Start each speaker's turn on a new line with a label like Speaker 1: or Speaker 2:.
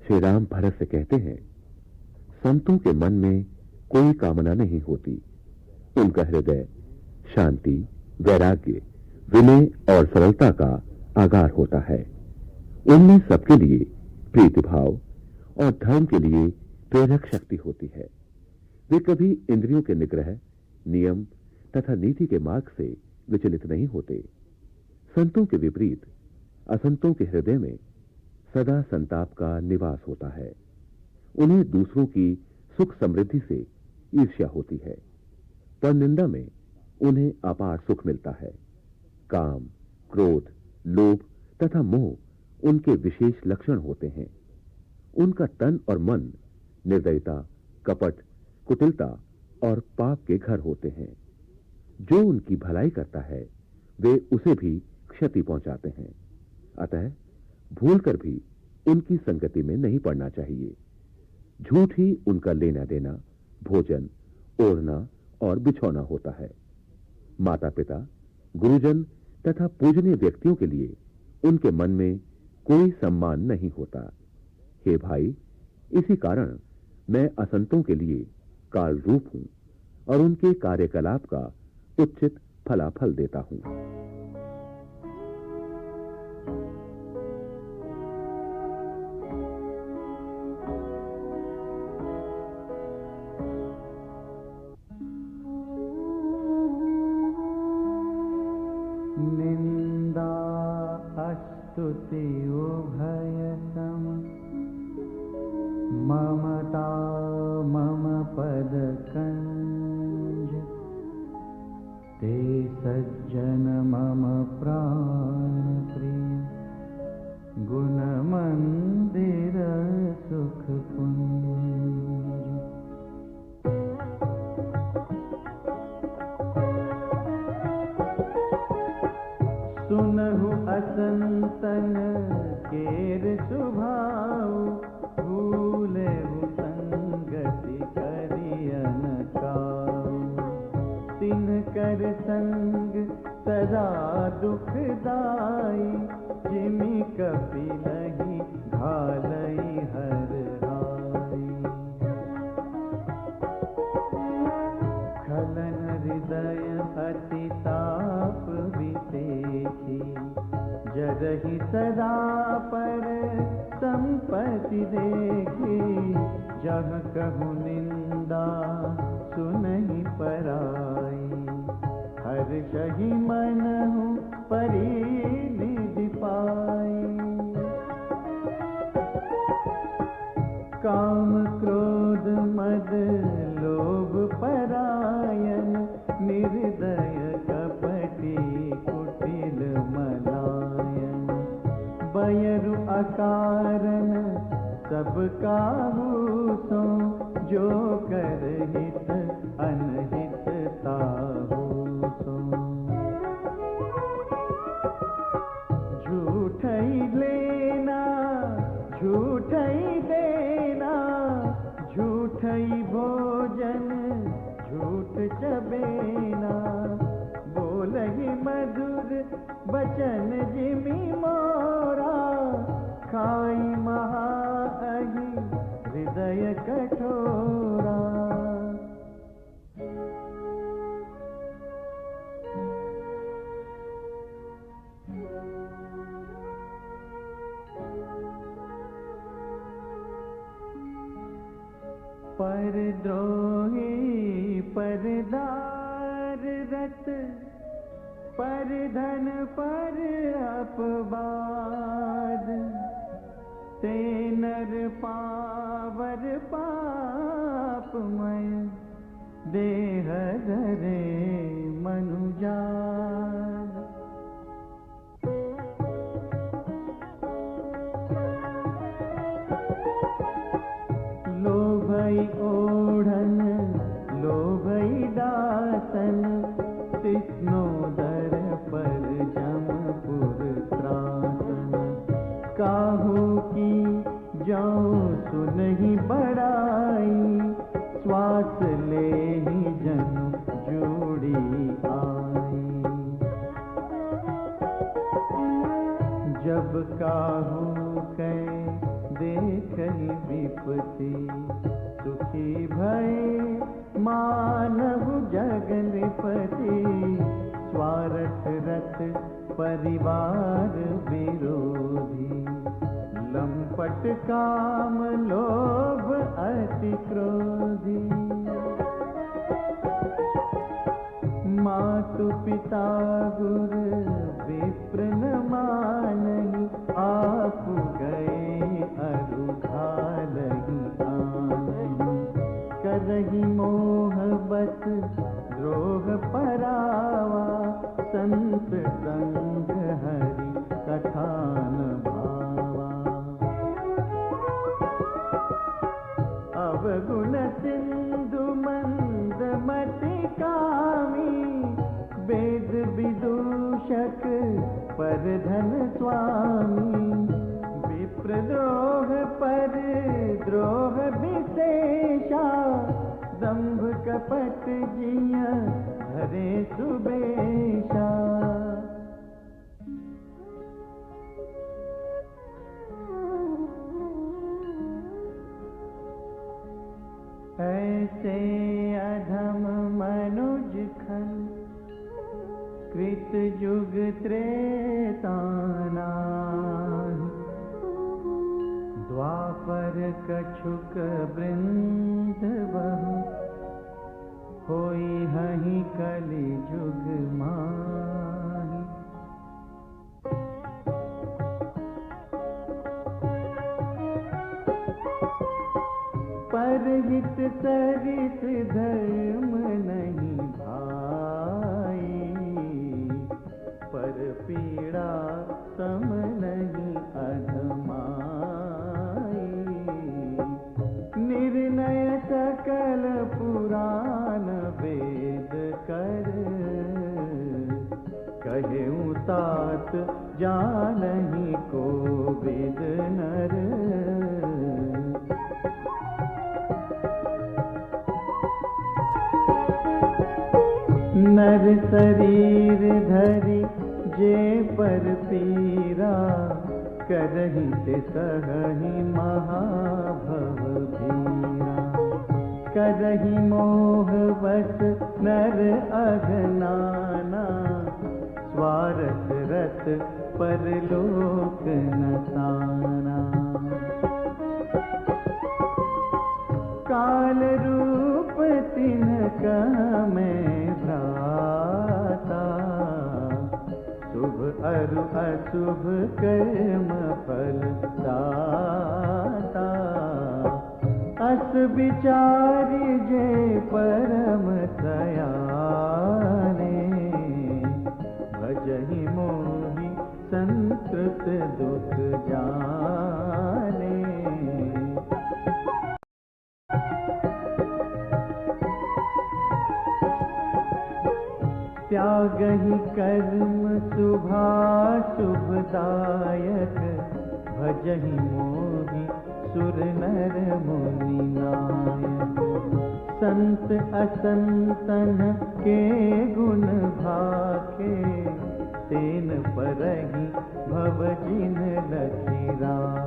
Speaker 1: श्री राम भरत से कहते हैं, संतों के मन में कोई कामना नहीं होती। उनका हृदय शांति, वैराग्य, विनय और सरलता का आगार होता है। उनमें सबके लिए प्रीतिभाव और धर्म के लिए प्रेरक शक्ति होती है। वे कभी इंद्रियों के निग्रह, नियम तथा नीति के मार्ग से विचलित नहीं होते। संतों के विपरीत असंतों के हृदय में सदा संताप का निवास होता है। उन्हें दूसरों की सुख समृद्धि से ईर्ष्या होती है, पर निंदा में उन्हें अपार सुख मिलता है। काम, क्रोध, लोभ तथा मोह उनके विशेष लक्षण होते हैं। उनका तन और मन निर्दयता, कपट, कुटिलता और पाप के घर होते हैं। जो उनकी भलाई करता है वे उसे भी क्षति पहुंचाते हैं। अतः भूलकर भी उनकी संगति में नहीं पड़ना चाहिए। झूठ ही उनका लेना देना, भोजन, ओढ़ना और बिछौना होता है। माता पिता, गुरुजन तथा पूजनीय व्यक्तियों के लिए उनके मन में कोई सम्मान नहीं होता। हे भाई, इसी कारण मैं असंतों के लिए काल रूप हूं और उनके कार्यकलाप का उचित फलाफल देता हूं।
Speaker 2: निंदा स्तुति उभयसम ममता मम पद कंज ते सज्जन मम प्राण प्रिय गुण मंदिर सुख पुंज। सुनहु असंतन केर सुभाव भूलेहु संगति करियन काऊ। तिनकर संग सदा दुखदाई जिमि कपि नहीं घालई हर हाई। खलन हृदय अति ताप वितेखी जरहि सदा पर संपत्ति देखी। जह कहूँ निंदा सुनहि पराई हर्षहि मनहु परिनिधि पाई। काम क्रोध मद लोभ परायन निर्दय कपटी कुटिल मलायन। बयरु अकारण सब काहू सो जो कर हित अनहित ताहू सो। झूठई लेना झूठई देना झूठई भोजन झूठ चबेना। बोलहि मधुर बचन जिमि मोरा खाई महाअहि हृदय कठोरा। परद्रोही परदार रत परधन पर अपबाद। ते नर पावर पापमय देह धरे मनुजाद। लोभई ओढ़न लोभई दासन तिष्णोदर पर जमपुर त्रासन। काहू की जाऊं सुनहि बड़ाई श्वास ले ही जन जोड़ी आई। जब काहू कै देखहि विपत्ति सुखी भय मानव जगन्पति स्वार्थ रथ परिवार विरोधी लंपट काम लोभ अति क्रोधी मातु पिता गुर विप्र न मानहि आप गए अरुघालहि आनहि करहि मोह बस द्रोह परावा संत संग हरि कथान भावा अवगुण सिंधु मंद मति कामी वेद विदूषक पर धन स्वामी विप्रद्रोह पर द्रोह विशेषा दंभ कपट जिया हरे सुबेशा ऐसे अधम मनुज खल कृत युग त्रेता नाहि द्वापर कछुक वृंद बहु होई हहि कलि जुग माहि परहित सरिस धर्म नहीं भाई पर पीड़ा सम नहीं अधमाई निर्णय सकल पुराण वेद कर कहेऊं तात जानहि को वेद नर नर शरीर धरि जे पर पीरा करहि ते सहहि महाभव भीरा करहि मोह बस नर अघनाना स्वार्थ रत परलोक नसाना काल रूप तिनका में भ्राता शुभ अरु अशुभ कर्म फल दाता अस विचारि जे परम सयाने भजहि मोहि संतृत दुख जाने त्यागहि कर्म शुभाशुभदायक भजहि मोहि सुर नर मुनि नायक संत असंतन के गुण भाखे तेन परहि भव जिन लखी राखे